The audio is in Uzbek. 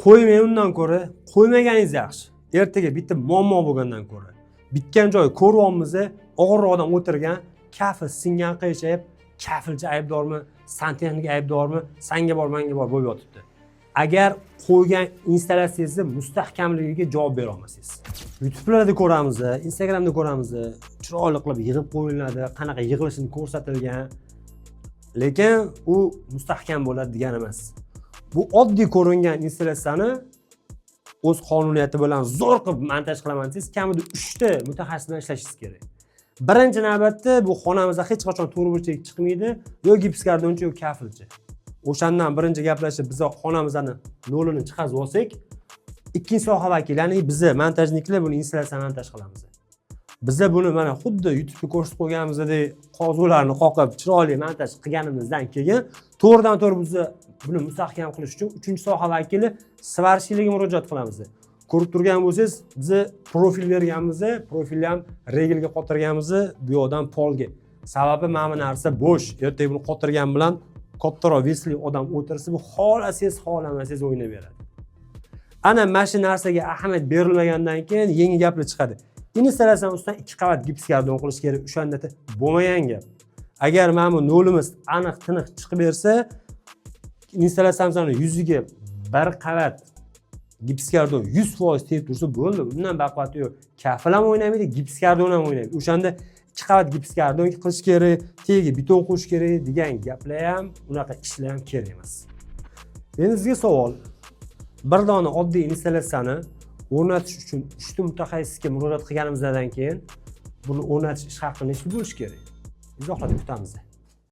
qo'ymay undan ko'ra qo'ymaganingiz yaxshi. Ertaga bitta muammo bo'lgandan ko'ra. Bitgan joy ko'ryapmiz, og'irroq odam o'tirgan, kafi singan qiyshayib, kafilchi aybdormi, santexnik aybdormi, sanga bor, menga bor bo'lib yotibdi. Agar qo'ygan installatsiyangizni mustahkamligiga javob bera olmasangiz. YouTube'larda ko'ramiz, Instagramda ko'ramiz, chiroyli qilib yig'ib qo'yiladi, qanaqa yig'ilishini ko'rsatilgan. Lekin u mustahkam bo'ladi degani emas. Bu oddiy ko'ringan installatsiyani o'z qonuniyati bilan zo'r qilib montaj qilaman desangiz, kamida 3 ta mutaxassis bilan ishlashingiz kerak. Birinchi navbatda bu xonamizda hech qachon to'g'ri chiqmaydi, yo gipskardonchi yo kafilchi. O'shandan birinchi gaplashib biz xonamizdan nolini chiqarib olsak, ikkinchi soha vakili, ya'ni biz montajniklar buni installatsiya montaj qilamiz. Biz buni mana xuddi YouTube'ga ko'rsatib qo'yganimizdek qozularni qoqib, chiroyli montaj qilganimizdan keyin to'g'ridan-to'g'ri biz buni mustahkam qilish uchun uchinchi soha vakili svarishchilikka murojaat qilamiz. Ko'rib turgan bo'lsangiz, biz profil berganmiz, profilni ham regelga qotirganmiz, bu yoqdan polga. Sababi mana bu narsa bo'sh. Ertaga buni qotirgan bilan kattaroq vesli odam o'tirsa, bu xolasangiz, xolamasangiz o'ynaveradi. Ana mana shu narsaga ahamiyat berilmagandan keyin yangi gaplar chiqadi. Installatsiyaning ustidan 2 qavat gipskardon qilish kerak, o'shanda bo'lmagan gap. Agar mana bu nolimiz aniq tiniq chiqib bersa, installatsiyamizning yuziga 1 qavat gipskardon 100% tegib tursa bo'ldi. Bundan baquvvati yo'q. Kafil ham o'ynamaydi, gipskardon ham o'ynaydi. O'shanda 2 qavat gipskardon qilish kerak, tagiga beton qo'yish kerak degan gaplar ham, unaqa ishlar ham kerak emas. Endi sizga savol. Bir dona oddiy installatsiyani o'rnatish uchun 3 ta mutaxassisga murojaat qilganimizdan keyin buni o'rnatish ish haqida nechta bo'lish kerak? Izohlarni kutamiz.